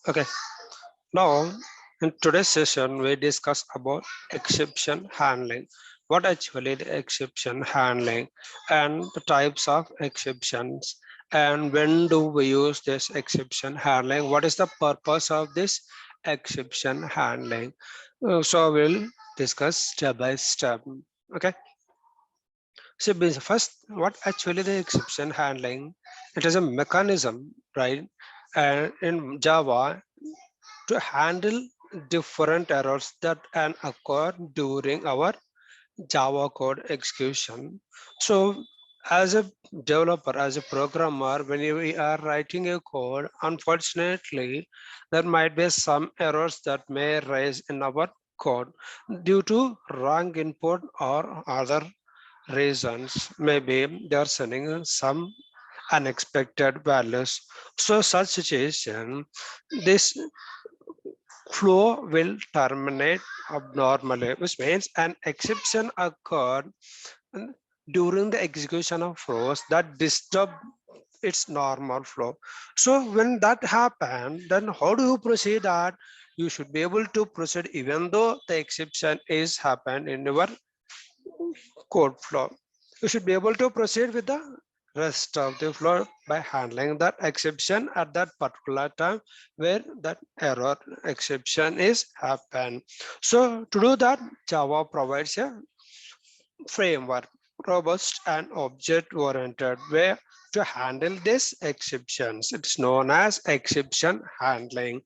Okay, now in today's session, we discuss about exception handling. What actually the exception handling and the types of exceptions and when do we use this exception handling? What is the purpose of this exception handling? So we'll discuss step by step. Okay. So first, what actually the exception handling? It is a mechanism, right? And in Java, to handle different errors that can occur during our Java code execution. So as a developer, as a programmer, when we are writing a code, unfortunately, there might be some errors that may rise in our code due to wrong input or other reasons. Maybe they are sending some unexpected values. So such situation, this flow will terminate abnormally, which means an exception occurred during the execution of flows that disturb its normal flow. So when that happens, then how do you proceed that? You should be able to proceed even though the exception is happened in your code flow. You should be able to proceed with the rest of the flow by handling that exception at that particular time where that error exception is happened. So to do that, Java provides a framework, robust and object-oriented way to handle these exceptions. It's known as exception handling.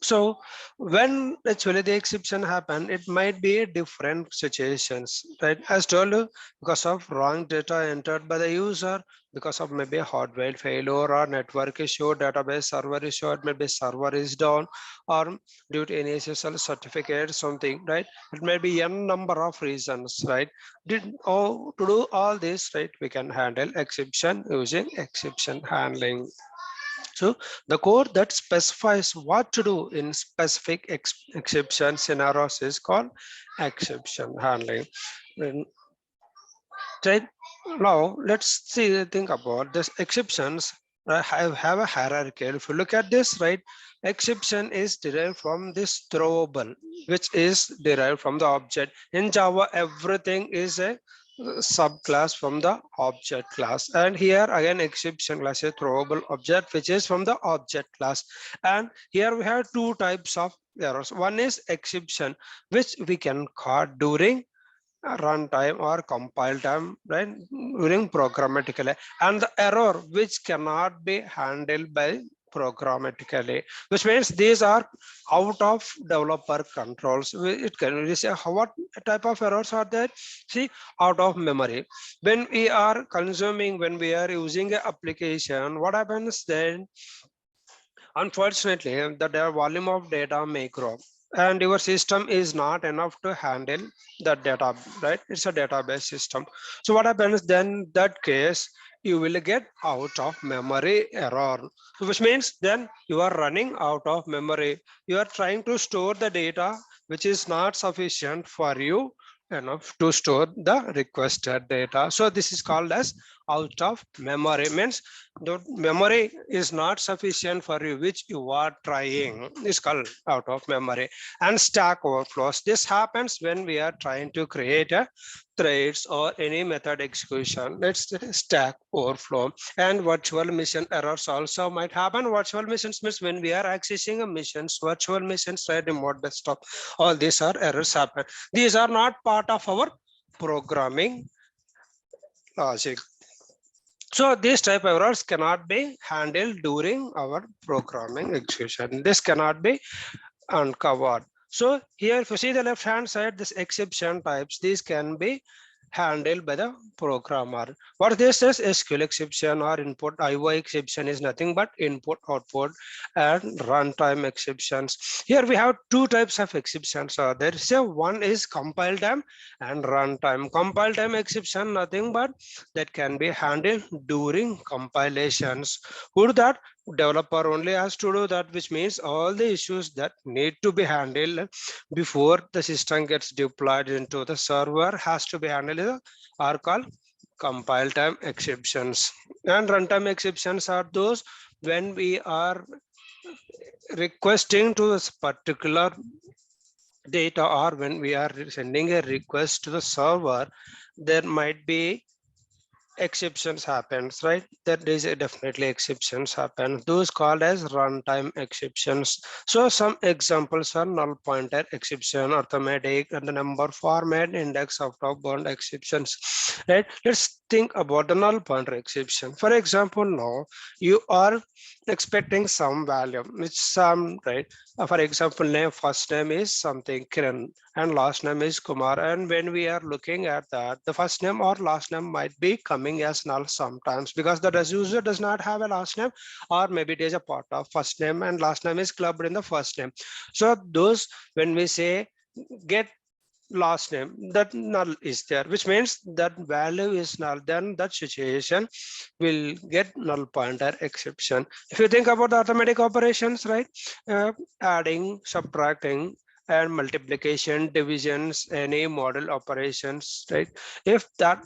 So when actually the exception happen, it might be different situations, right? As told you, because of wrong data entered by the user, because of maybe hardware failure or network issue, database server issue, or maybe server is down, or due to any SSL certificate, something, right? It may be n number of reasons, right? To do all this, right? We can handle exception using exception handling. So the code that specifies what to do in specific exception scenarios is called exception handling. And right now, let's think about this exceptions. Have a hierarchy. If you look at this, right, exception is derived from this throwable, which is derived from the object. In Java, everything is a subclass from the object class, and here again exception class a throwable object which is from the object class. And here we have two types of errors. One is exception which we can call during runtime or compile time, right, during programmatically, and the error which cannot be handled by programmatically, which means these are out of developer controls. It can really say what type of errors are there. See, out of memory, when we are consuming, when we are using an application, what happens then? Unfortunately, the volume of data may grow and your system is not enough to handle the data, right? It's a database system. So what happens then? That case, you will get out of memory error, which means then you are running out of memory. You are trying to store the data which is not sufficient for you enough to store the requested data. So this is called as out of memory. Means the memory is not sufficient for you which you are trying, is called out of memory. And stack overflows, this happens when we are trying to create a threads or any method execution. Let's stack overflow. And virtual machine errors also might happen. Virtual machines means when we are accessing a missions, virtual machines, right, remote desktop, all these are errors happen. These are not part of our programming logic. So these type of errors cannot be handled during our programming execution. This cannot be uncovered. So here, if you see the left hand side, this exception types, these can be handled by the programmer. What this is SQL exception or input IO exception is nothing but input output and runtime exceptions. Here we have two types of exceptions. There is one is compile time and runtime. Compile time exception nothing but that can be handled during compilations. Who do that? Developer only has to do that, which means all the issues that need to be handled before the system gets deployed into the server has to be handled are called compile time exceptions. And runtime exceptions are those when we are requesting to this particular data, or when we are sending a request to the server, there might be exceptions happens, right? That is definitely exceptions happen. Those called as runtime exceptions. So some examples are null pointer exception, arithmetic, and the number format, index of top bound exceptions, right? Let's think about the null pointer exception. For example, now you are expecting some value, which some, right? For example, name, first name is something Kiran and last name is Kumar. And when we are looking at that, the first name or last name might be coming as null sometimes because the user does not have a last name, or maybe it is a part of first name and last name is clubbed in the first name. So those, when we say get last name, that null is there, which means that value is null, then that situation will get null pointer exception. If you think about the arithmetic operations, right, adding, subtracting, and multiplication, divisions, any model operations, right, if that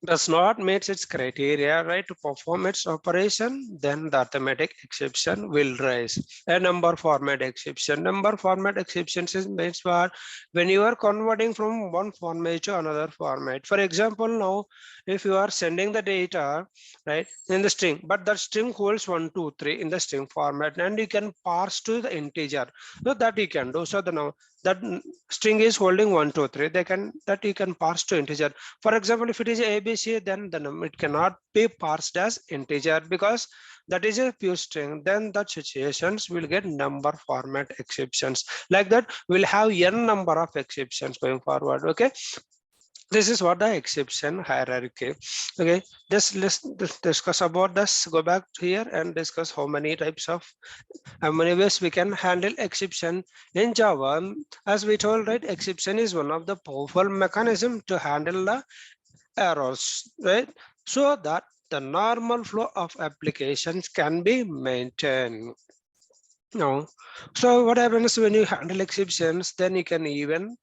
does not meet its criteria, right, to perform its operation, then the arithmetic exception will rise. A number format exception. Number format exceptions is means for when you are converting from one format to another format. For example, now if you are sending the data, right, in the string, but that string holds 1, 2, 3 in the string format, and you can parse to the integer. So that you can do. So the now that string is holding 1, 2, 3. They can that you can parse to integer. For example, if it is ABC, then it cannot be parsed as integer because that is a pure string. Then the situations will get number format exceptions. Like that, we'll have n number of exceptions going forward. Okay. This is what the exception hierarchy. Okay, just let's discuss about this. Go back here and discuss how many types of, how many ways we can handle exception in Java. As we told, right, exception is one of the powerful mechanism to handle the errors, right? So that the normal flow of applications can be maintained. Now, so what happens when you handle exceptions? Then you can even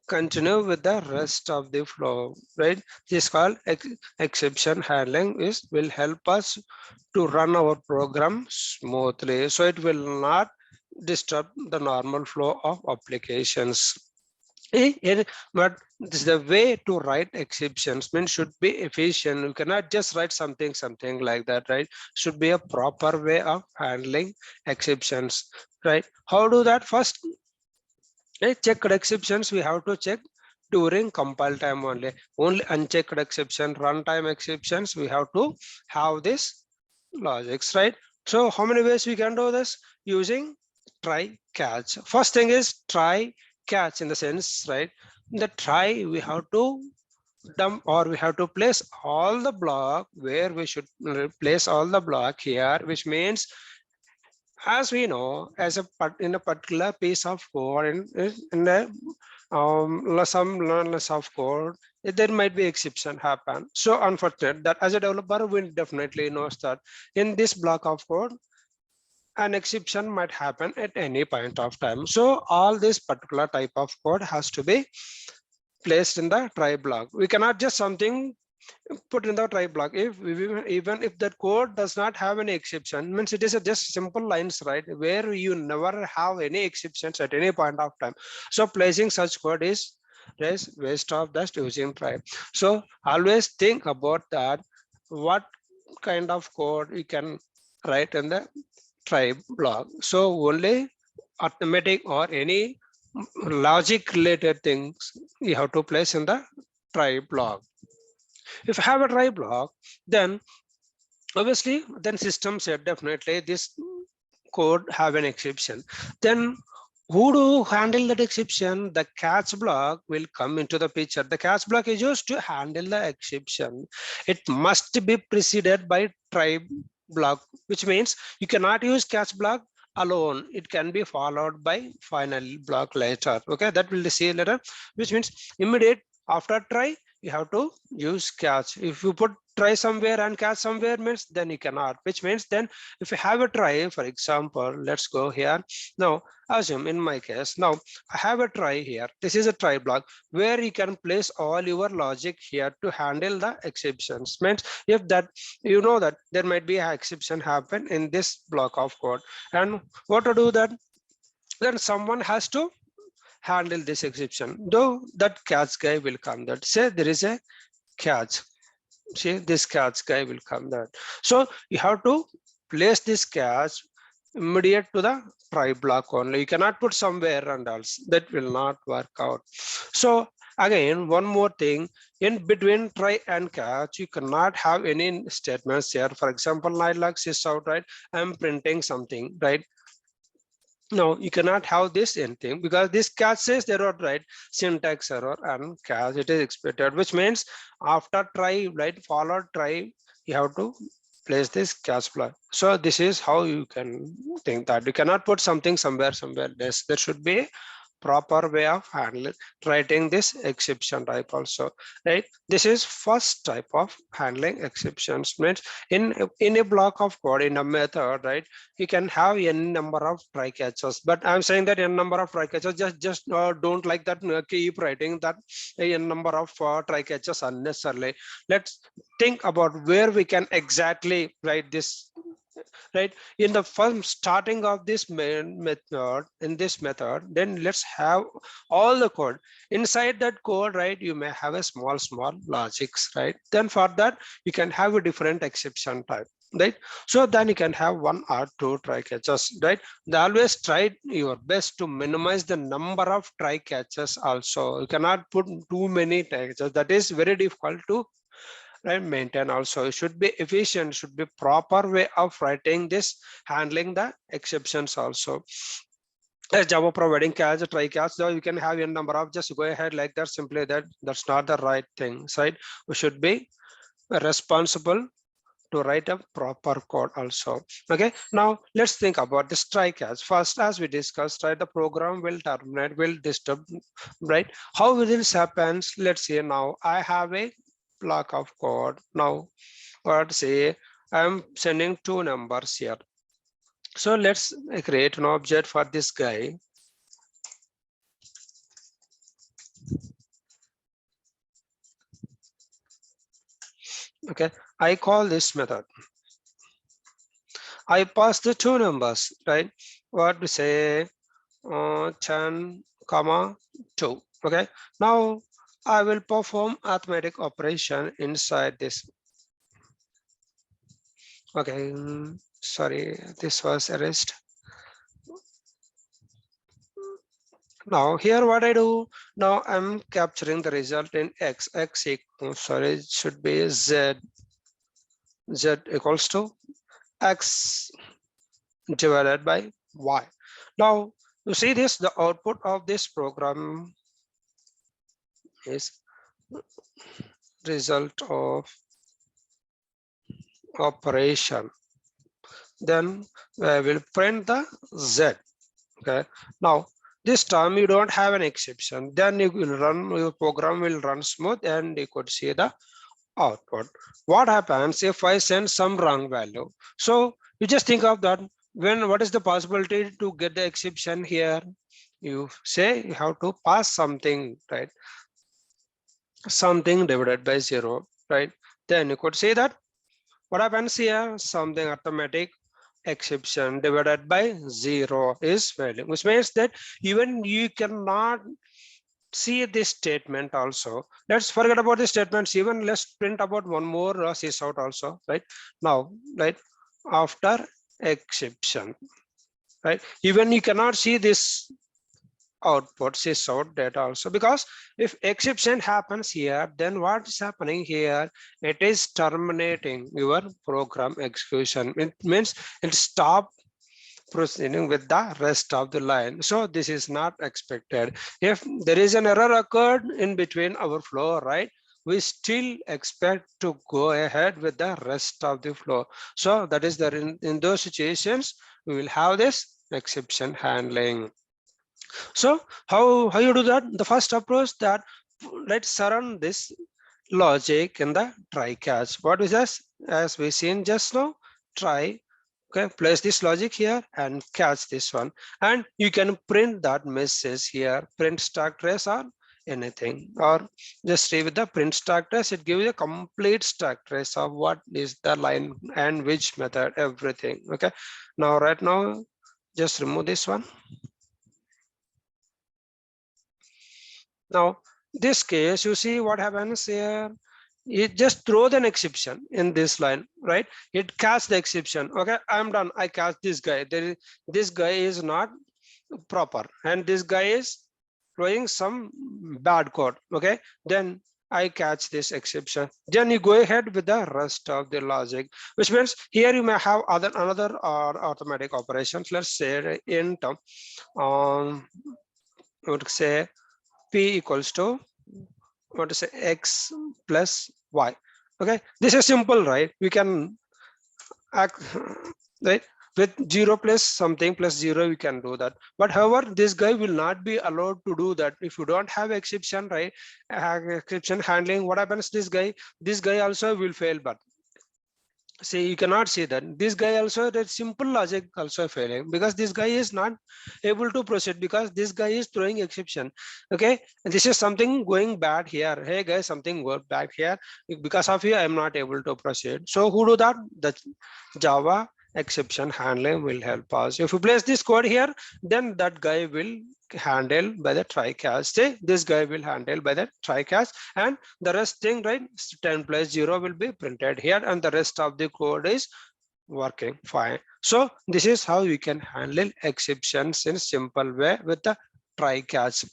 continue with the rest of the flow, right? This is called exception handling. Is will help us to run our program smoothly, so it will not disturb the normal flow of applications. But this is the way to write exceptions, means should be efficient. You cannot just write something like that, right? Should be a proper way of handling exceptions, right? How do that? First, checked exceptions we have to check during compile time only. Only unchecked exception, runtime exceptions, we have to have this logics, right? So how many ways we can do this? Using try catch. First thing is try catch, in the sense, right? The try, we have to dump, or we have to place all the block where we should place all the block here, which means, as we know, as in a particular piece of code, in a some less of code, there might be exception happen. So unfortunate that as a developer, we definitely knows that in this block of code, an exception might happen at any point of time. So all this particular type of code has to be placed in the try block. We cannot just something put in the try block. If even if that code does not have any exception, means it is a just simple lines, right, where you never have any exceptions at any point of time. So placing such code is waste of just using try. So always think about that, what kind of code you can write in the try block. So only arithmetic or any logic related things you have to place in the try block. If you have a try block, then obviously then system said definitely this code have an exception. Then who do handle that exception? The catch block will come into the picture. The catch block is used to handle the exception. It must be preceded by try block, which means you cannot use catch block alone. It can be followed by final block later. Okay, that will see later, which means immediate after try, you have to use catch. If you put try somewhere and catch somewhere means then you cannot, which means then if you have a try, for example, let's go here. Now assume in my case, now I have a try here. This is a try block where you can place all your logic here to handle the exceptions. Means if that you know that there might be an exception happen in this block of code, and what to do that, then someone has to handle this exception. Though that catch guy will come, that say there is a catch, see this catch guy will come that. So you have to place this catch immediate to the try block only. You cannot put somewhere and else, that will not work out. So again, one more thing, in between try and catch you cannot have any statements here. For example, Lilac is out, right? I'm printing something, right? No, you cannot have this anything because this catch says there are, right, syntax error and catch it is expected, which means after try, right, followed try, you have to place this catch flag. So this is how you can think that you cannot put something somewhere else. There should be proper way of handling writing this exception type also, right? This is first type of handling exceptions. Means in a block of code, in a method, right, you can have n number of try catches, but I'm saying that n number of try catches, just don't like that, keep writing that n number of try catches unnecessarily. Let's think about where we can exactly write this, right? In the first starting of this main method, in this method, then let's have all the code. Inside that code, right, you may have a small logics, right? Then for that you can have a different exception type, right? So then you can have one or two try catches, right? They always try your best to minimize the number of try catches also. You cannot put too many try catches, that is very difficult to, right, maintain. Also it should be efficient, should be proper way of writing this, handling the exceptions also. As Java providing catch, try catch, though you can have a number of, just go ahead like that, simply that's not the right thing, right? We should be responsible to write a proper code also. Okay, now let's think about this try catch. First, as we discussed, right, the program will terminate, will disturb, right? How will this happens? Let's say now I have a block of code. Now let's say I'm sending two numbers here. So let's create an object for this guy. Okay, I call this method. I pass the two numbers, right? What we say, 10, comma 2. Okay, now I will perform arithmetic operation inside this. Okay, sorry, this was erased. Now here what I do, now I'm capturing the result in x equals, sorry, it should be z equals to x divided by y. Now you see this, the output of this program is result of operation. Then I will print the z. Okay, now this time you don't have an exception, then you will run, your program will run smooth and you could see the output. What happens if I send some wrong value? So you just think of that, when what is the possibility to get the exception here? You say you have to pass something, right? Something divided by 0, right? Then you could say that what happens here, something arithmetic exception divided by 0 is value, which means that even you cannot see this statement also. Let's forget about the statements, even let's print about one more sys out also, right? Now, right, after exception, right, even you cannot see this output sys out data also, because if exception happens here, then what is happening here, it is terminating your program execution. It means it stop proceeding with the rest of the line. So this is not expected. If there is an error occurred in between our flow, right, we still expect to go ahead with the rest of the flow. So that is the, in those situations we will have this exception handling. So how you do that? The first approach, that let's surround this logic in the try catch. What is this? As we seen just now, try. Okay, place this logic here and catch this one, and you can print that message here, print stack trace or anything, or just stay with the print stack trace. It gives you a complete stack trace of what is the line and which method, everything. Okay, now right now just remove this one. Now this case, you see what happens here. It just throw an exception in this line, right? It catch the exception. Okay, I'm done. I catch this guy. This guy is not proper, and this guy is throwing some bad code. Okay, then I catch this exception. Then you go ahead with the rest of the logic, which means here you may have another automatic operations. Let's say int would say p equals to what to say x plus y. Okay, this is simple, right? We can act right with 0 plus something plus 0, we can do that. But however, this guy will not be allowed to do that if you don't have exception, right? Exception handling. What happens? This guy also will fail. But see, you cannot see that this guy also, that simple logic also failing, because this guy is not able to proceed because this guy is throwing exception. Okay, and this is something going bad here. Hey guys, something go bad here, because of you I'm not able to proceed. So who do that? The Java exception handling will help us. If you place this code here, then that guy will handle by the try catch. Say this guy will handle by the try catch, and the rest thing, right? 10 plus 0 will be printed here, and the rest of the code is working fine. So this is how we can handle exceptions in simple way with the try catch.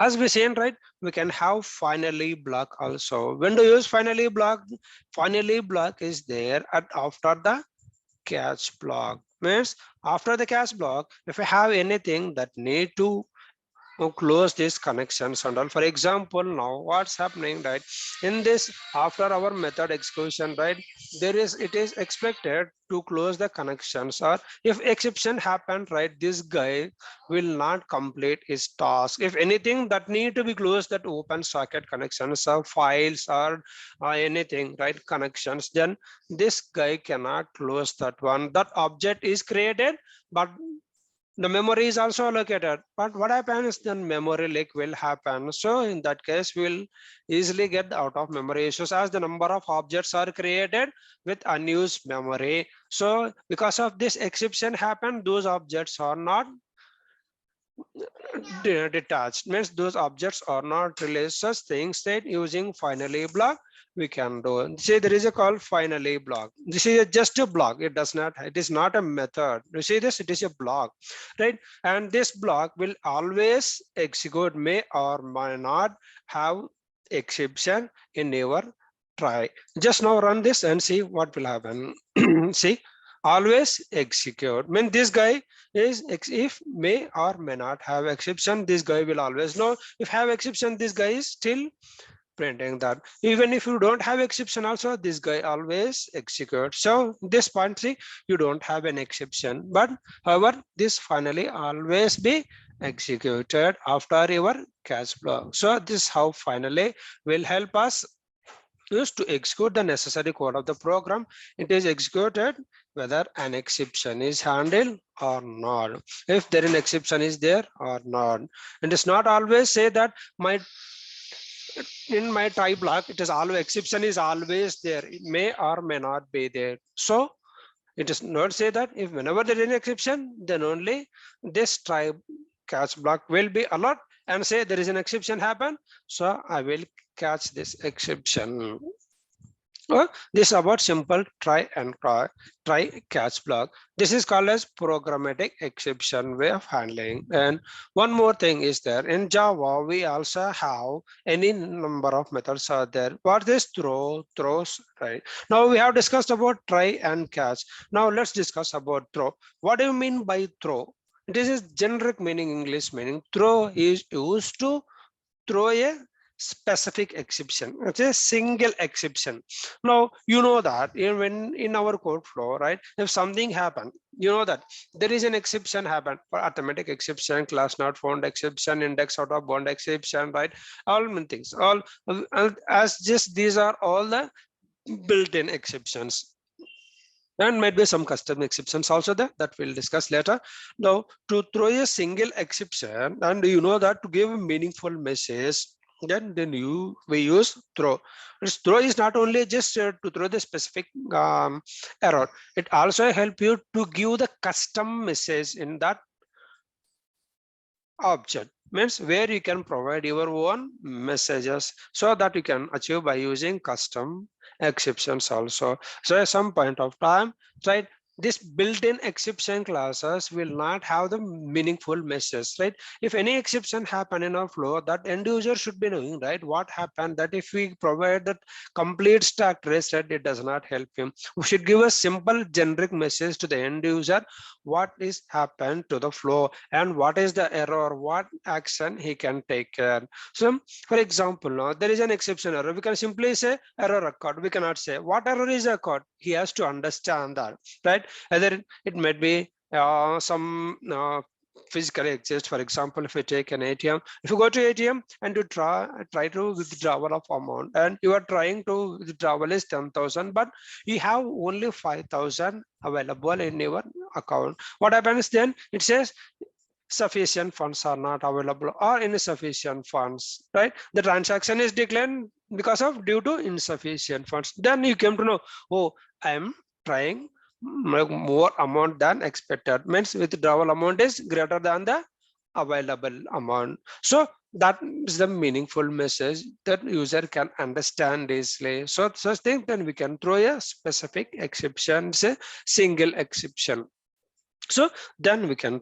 As we seen, right, we can have finally block also. When to use finally block? Finally block is there after the catch block. Means after the catch block, if I have anything that need to close these connections and all. For example, now what's happening, right? In this, after our method execution, right, it is expected to close the connections, or if exception happened, right, this guy will not complete his task. If anything that need to be closed, that open socket connections or files or anything, right, connections, then this guy cannot close that one. That object is created, but the memory is also allocated. But what happens, then memory leak will happen. So in that case, we'll easily get out of memory issues, as the number of objects are created with unused memory. So because of this exception happen, those objects are not detached, means those objects are not released. Such things that using finally block we can do. See, there is a call finally block. This is just a block. It is not a method. You see this, it is a block, right? And this block will always execute, may or may not have exception in your try. Just now run this and see what will happen. See, always execute. Mean this guy is, if may or may not have exception, this guy will always know. If have exception, this guy is still printing that. Even if you don't have exception also, this guy always executes. So this point, see, you don't have an exception, but however, this finally always be executed after your catch block. So this how finally will help us used to execute the necessary code of the program. It is executed whether an exception is handled or not, if there an exception is there or not. And it's not always say that in my try block, it is always exception is always there. It may or may not be there. So it is not say that if whenever there is an exception, then only this try catch block will be alert and say there is an exception happen. So I will catch this exception. This is about simple try catch block. This is called as programmatic exception way of handling. And one more thing is there in Java, we also have any number of methods are there. What is throws, right? Now we have discussed about try and catch. Now let's discuss about throw. What do you mean by throw? This is generic meaning, English meaning. Throw is used to throw a specific exception. It's a single exception. Now you know that when in our code flow, right? If something happened, you know that there is an exception happen for arithmetic exception, class not found exception, index out of bound exception, right? All many things. All as just these are all the built-in exceptions. And might be some custom exceptions also there that we'll discuss later. Now, to throw a single exception, and you know that to give a meaningful message, then we use throw. This throw is not only just to throw the specific error. It also help you to give the custom message in that object. Means where you can provide your own messages so that you can achieve by using custom exceptions also. So at some point of time, right, this built-in exception classes will not have the meaningful message, right? If any exception happen in our flow, that end user should be knowing, right, what happened. That if we provide that complete stack trace, right, it does not help him. We should give a simple generic message to the end user, what is happened to the flow and what is the error, what action he can take care. So for example, now there is an exception error, we can simply say error occurred. We cannot say what error is occurred. He has to understand that, right? Either it might be some physically exist. For example, if you take an ATM, if you go to ATM and you try to withdrawal of amount, and you are trying to withdrawal is 10,000, but you have only 5,000 available in your account. What happens then? It says sufficient funds are not available or insufficient funds, right? The transaction is declined because of due to insufficient funds. Then you came to know, oh, I am trying more amount than expected. Means withdrawal amount is greater than the available amount. So that is the meaningful message that user can understand easily. So such thing, then we can throw a specific exception, say single exception. So then we can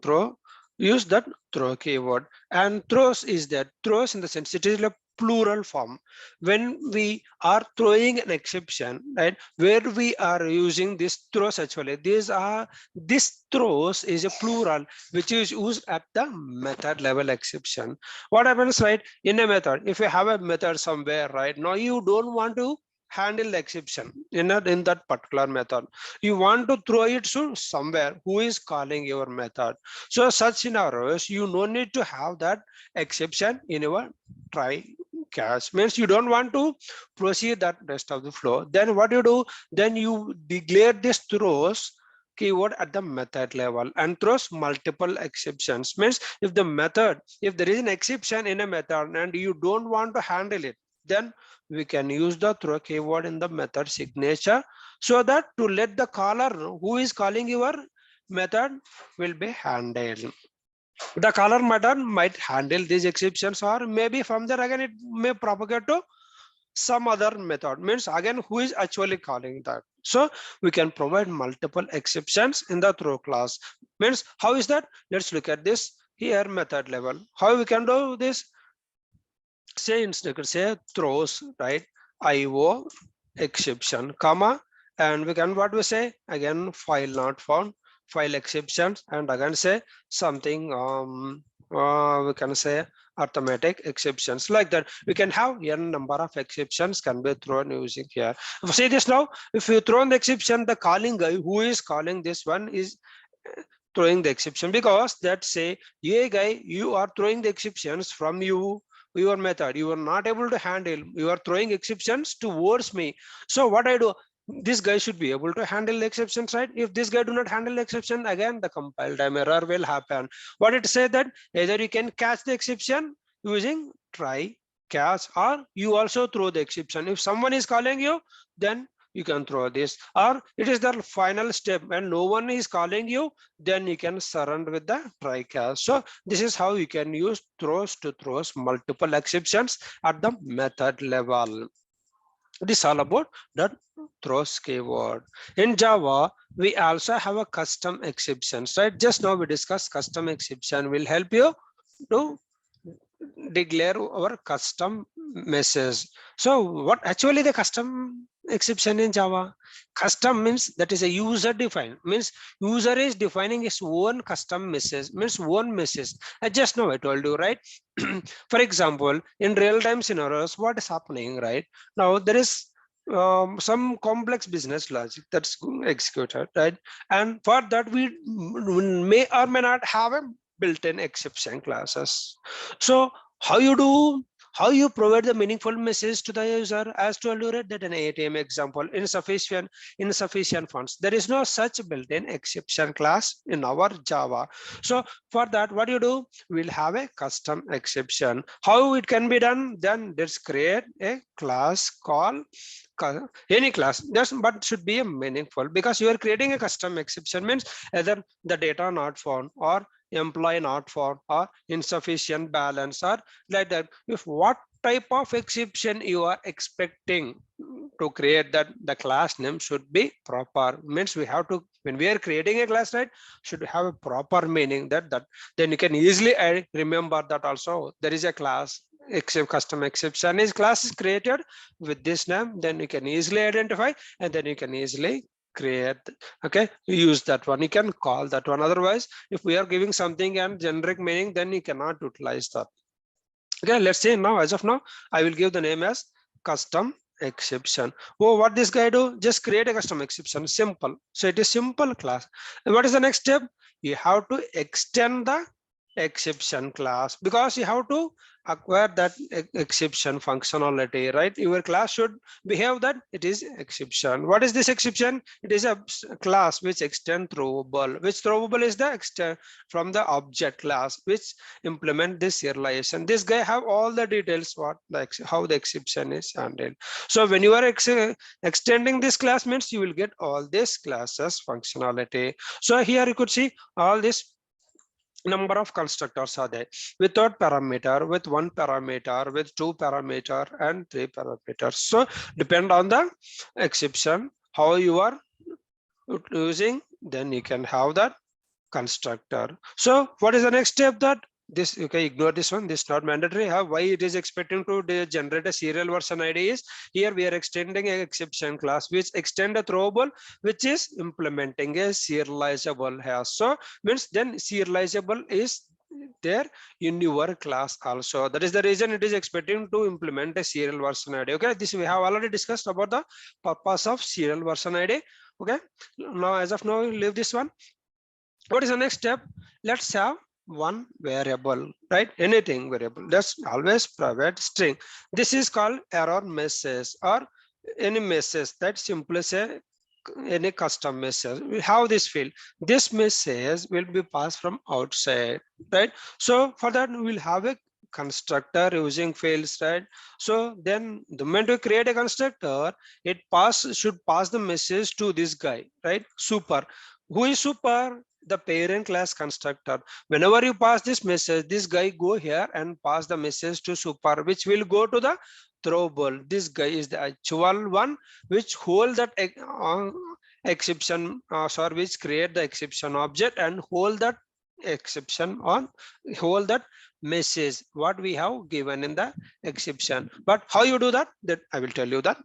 use that throw keyword. And throws is that throws in the sense it is a plural form. When we are throwing an exception, right, where we are using this throws, actually this throws is a plural which is used at the method level exception. What happens, right, in a method, if you have a method somewhere, right, now you don't want to handle the exception in that particular method, you want to throw it to somewhere who is calling your method. So such scenarios, you no need to have that exception in your try catch. Means you don't want to proceed that rest of the flow. Then what you do, then you declare this throws keyword at the method level and throws multiple exceptions. Means if there is an exception in a method and you don't want to handle it, then we can use the throw keyword in the method signature, so that to let the caller who is calling your method will be handled. The caller method might handle these exceptions, or maybe from there again it may propagate to some other method. Means again who is actually calling that. So we can provide multiple exceptions in the throw class. Means how is that? Let's look at this here method level. How we can do this? Say say throws, right, IO exception, comma, and we can what we say again file not found, file exceptions, and again say something we can say arithmetic exceptions. Like that we can have n number of exceptions can be thrown using here. See this now, if you throw the exception, the calling guy who is calling this one is throwing the exception, because that say, yeah guy, you are throwing the exceptions from your method, you are not able to handle, you are throwing exceptions towards me. So what I do, this guy should be able to handle the exceptions, right? If this guy do not handle the exception, again the compile time error will happen. What it say that either you can catch the exception using try catch, or you also throw the exception. If someone is calling you, then you can throw this, or it is the final step and no one is calling you, then you can surrender with the try catch. So this is how you can use throws to throws multiple exceptions at the method level. This is all about that throws keyword. In Java, we also have a custom exceptions, right? Just now we discussed custom exception will help you to declare our custom message. So what actually the custom exception in Java? Custom means that is a user defined, means user is defining his own custom message, means one message. Just now I told you, right? For example, in real time scenarios, what is happening, right? Now there is some complex business logic that's executed, right? And for that we may or may not have a built-in exception classes. So how you do, how you provide the meaningful message to the user, as told you, right, that an ATM example, insufficient funds, there is no such built-in exception class in our Java. So for that, what you do, we'll have a custom exception. How it can be done? Then let's create a class called any class, just but should be a meaningful, because you are creating a custom exception means either the data not found, or employee not found, or insufficient balance, or like that. If what type of exception you are expecting to create, that the class name should be proper, means we have to, when we are creating a class, right, should have a proper meaning, that then you can easily remember that also there is a class except custom exception is class is created with this name, then you can easily identify, and then you can easily create. Okay, use that one, you can call that one. Otherwise, if we are giving something and generic meaning, then you cannot utilize that. Okay, let's say now, as of now, I will give the name as custom exception. Oh, what this guy do? Just create a custom exception, simple. So it is simple class. And what is the next step? You have to extend the exception class, because you have to acquire that exception functionality, right? Your class should behave that it is exception. What is this exception? It is a class which extend throwable, which throwable is the extend from the object class which implement this serialization. This guy have all the details, what the how the exception is handled. So when you are extending this class, means you will get all this classes functionality. So here you could see all this number of constructors are there, without parameter, with one parameter, with two parameter, and three parameters. So depend on the exception how you are using, then you can have that constructor. So what is the next step? That this, okay, ignore this one, this is not mandatory. How, why it is expecting to generate a serial version ID is, here we are extending an exception class which extend a throwable, which is implementing a serializable hash. So means then serializable is there in your class also. That is the reason it is expecting to implement a serial version ID. Okay, this we have already discussed about the purpose of serial version ID. Okay, now as of now, leave this one. What is the next step? Let's have one variable, right? Anything variable, that's always private string. This is called error message, or any message that simply say any custom message. We have this field, this message will be passed from outside, right? So for that we will have a constructor using fields, right? So then the moment we create a constructor, it should pass the message to this guy, right? Super. Who is super? The parent class constructor. Whenever you pass this message, this guy go here and pass the message to super, which will go to the throwable. This guy is the actual one which hold that exception, sorry, which create the exception object and hold that exception on, hold that message what we have given in the exception. But how you do that? That I will tell you that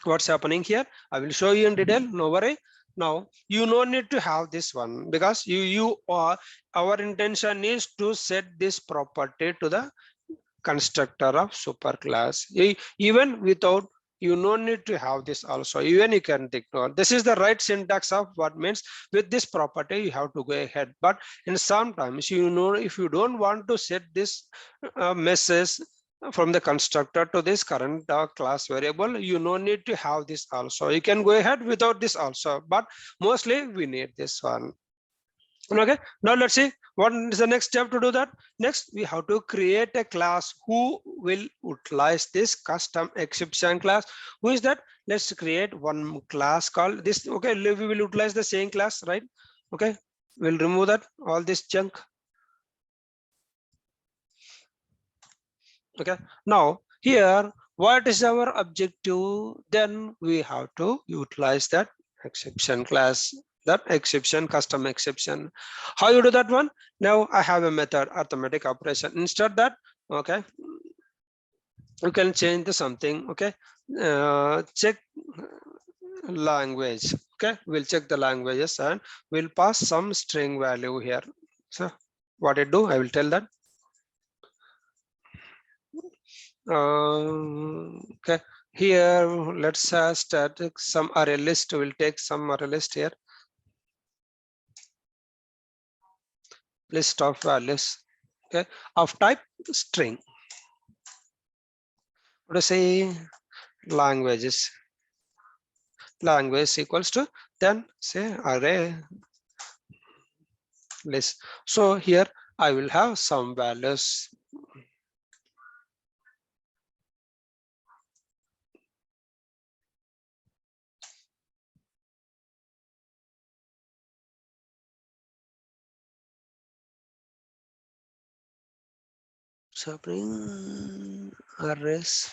what's happening here. I will show you in detail, no worry. Now you no need to have this one, because you are, our intention is to set this property to the constructor of superclass. Even without, you no need to have this also, even you can ignore. This is the right syntax of what means with this property you have to go ahead. But in sometimes, you know, if you don't want to set this message from the constructor to this current class variable, you no need to have this also. You can go ahead without this also, but mostly we need this one. Okay, now let's see what is the next step to do that. Next, we have to create a class who will utilize this custom exception class. Who is that? Let's create one class called this. Okay, we will utilize the same class, right? Okay, we'll remove that, all this junk. Okay, now here, what is our objective? Then we have to utilize that exception class, that exception, custom exception. How you do that one? Now I have a method, arithmetic operation. Instead that, okay, you can change the something. Okay, check language. Okay, we'll check the languages and we'll pass some string value here. So what I do, I will tell that. Okay, here let's static some array list. We'll take some array list here. List of values. Okay, of type string. What to say? Languages. Language equals to then say array list. So here I will have some values. So bring arrays,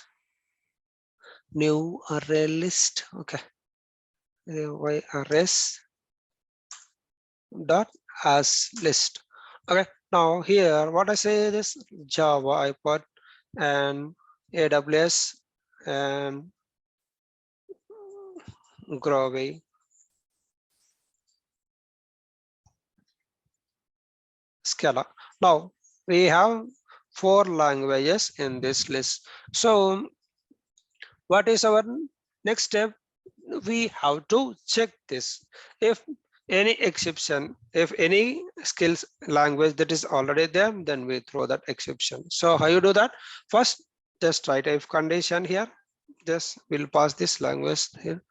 new array list. Okay, why arrays dot as list. Okay, now here what I say is Java I put and AWS and Groovy. Scala. Now we have 4 languages in this list. So what is our next step? We have to check this. If any exception, if any skills language that is already there, then we throw that exception. So how you do that? First, just write if condition here. Just we'll pass this language here.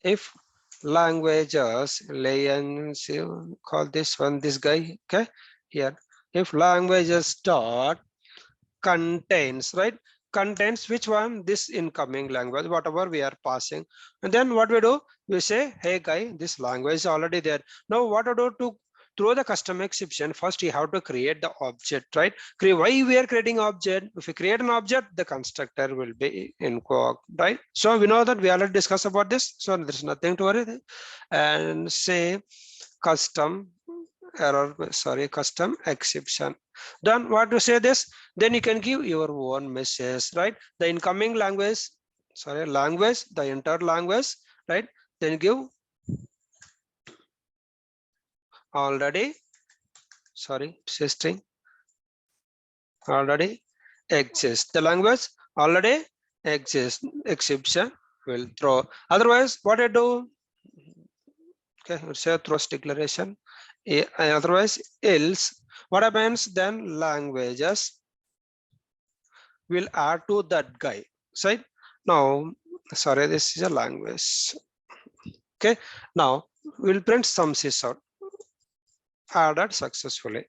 If languages, call this one this guy. Okay, here if languages dot contains, right, contains which one, this incoming language whatever we are passing, and then what we do, we say hey guy, this language is already there. Now what to do to throw the custom exception? First you have to create the object, right? Why we are creating object? If we create an object, the constructor will be invoke, right? So we know that we already discussed about this, so there's nothing to worry. And say custom error, sorry, custom exception. Then what to say this, then you can give your own message, right? The incoming language, sorry, language, the entire language, right? Then give already, sorry, string already exists. The language already exists. Exception will throw. Otherwise, what I do? Okay, let's say throws declaration. Otherwise, else, what happens then? Languages will add to that guy. Right now, sorry, this is a language. Okay, now we'll print some sys out. Added successfully.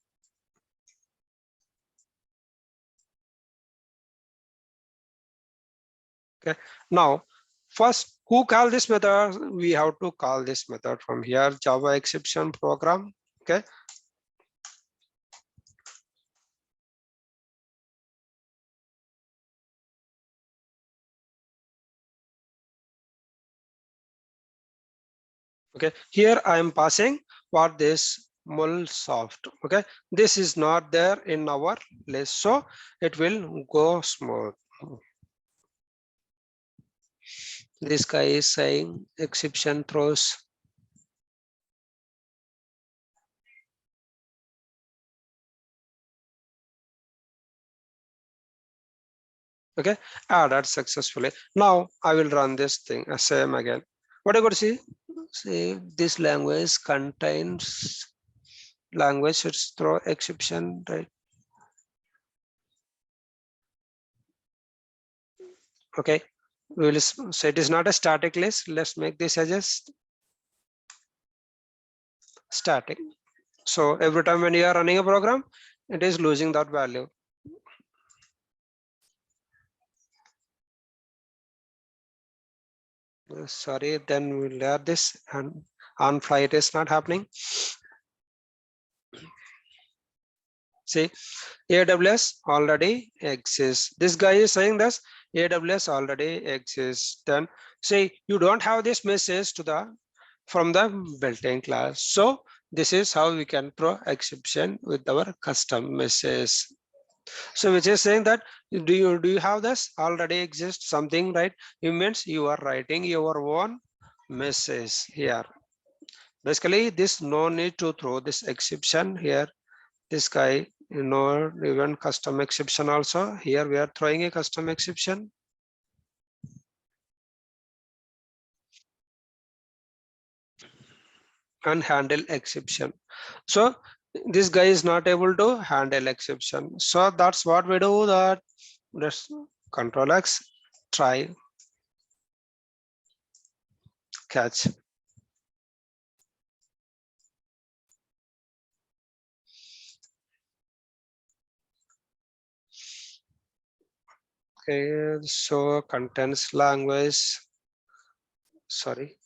Okay, now first who call this method? We have to call this method from here, Java exception program. Okay, okay, here I am passing what this MullSoft. Okay, this is not there in our list, so it will go smooth. This guy is saying exception throws. Okay, added successfully. Now I will run this thing same again. What I got to see? See, this language contains language should throw exception, right? Okay, we will say it is not a static list. Let's make this as a static. So every time when you are running a program, it is losing that value. Sorry, then we'll add this, and on fly it is not happening. See, AWS already exists. This guy is saying this AWS already exists. Then say you don't have this message to the from the built-in class. So this is how we can throw exception with our custom message. So which is saying that do you have this already exist something, right? It means you are writing your own message here. Basically, this no need to throw this exception here. This guy, even custom exception also. Here we are throwing a custom exception. And handle exception. So this guy is not able to handle exception. So that's what we do, that let's control X, try catch. Okay, so contains language, sorry.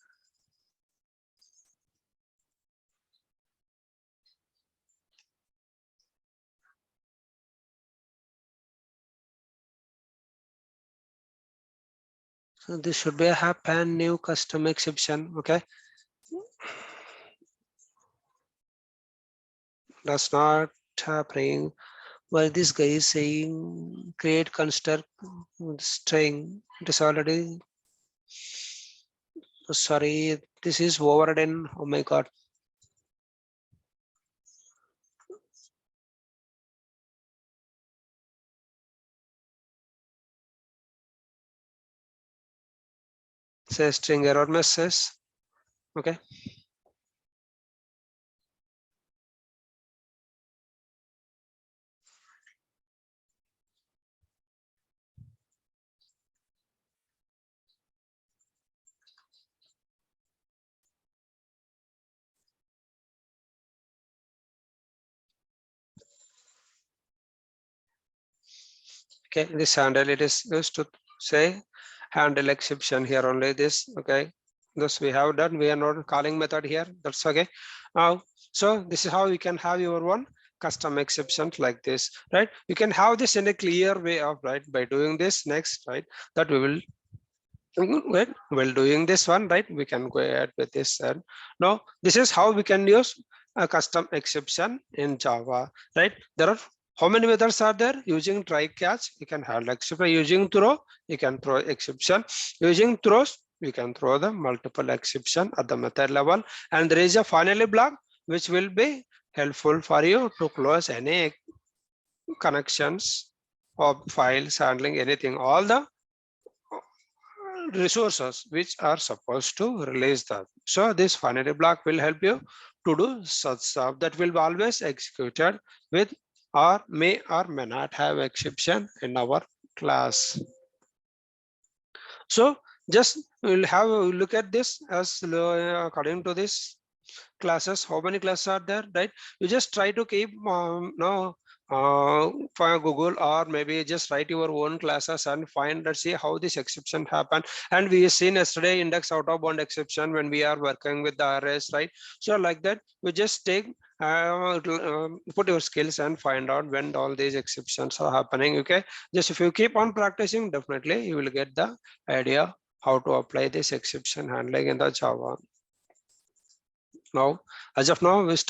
So this should be a happen new custom exception. Okay, that's not happening. Well, this guy is saying create construct string. It is already, sorry, this is overridden. Oh my god. Say string error message. Okay. Okay, this handle, it is used to say handle exception here only this. Okay, this we have done. We are not calling method here. That's okay. Now, so this is how you can have your one custom exceptions like this, right? You can have this in a clear way of, right, by doing this next, right? That we will wait, while doing this one, right, we can go ahead with this. And now this is how we can use a custom exception in Java, right? There are how many methods are there? Using try catch, you can handle exception. Using throw, you can throw exception. Using throws, you can throw the multiple exception at the method level. And there is a finally block which will be helpful for you to close any connections or files, handling anything, all the resources which are supposed to release that. So this finary block will help you to do such stuff that will be always executed with or may not have exception in our class. So just we'll have a look at this as according to this classes, how many classes are there, right? You just try to keep no for Google, or maybe just write your own classes and find and see how this exception happen. And we seen yesterday index out of bound exception when we are working with the arrays, right? So like that, we just take put your skills and find out when all these exceptions are happening. Okay, just if you keep on practicing, definitely you will get the idea how to apply this exception handling in the Java. Now, as of now, we start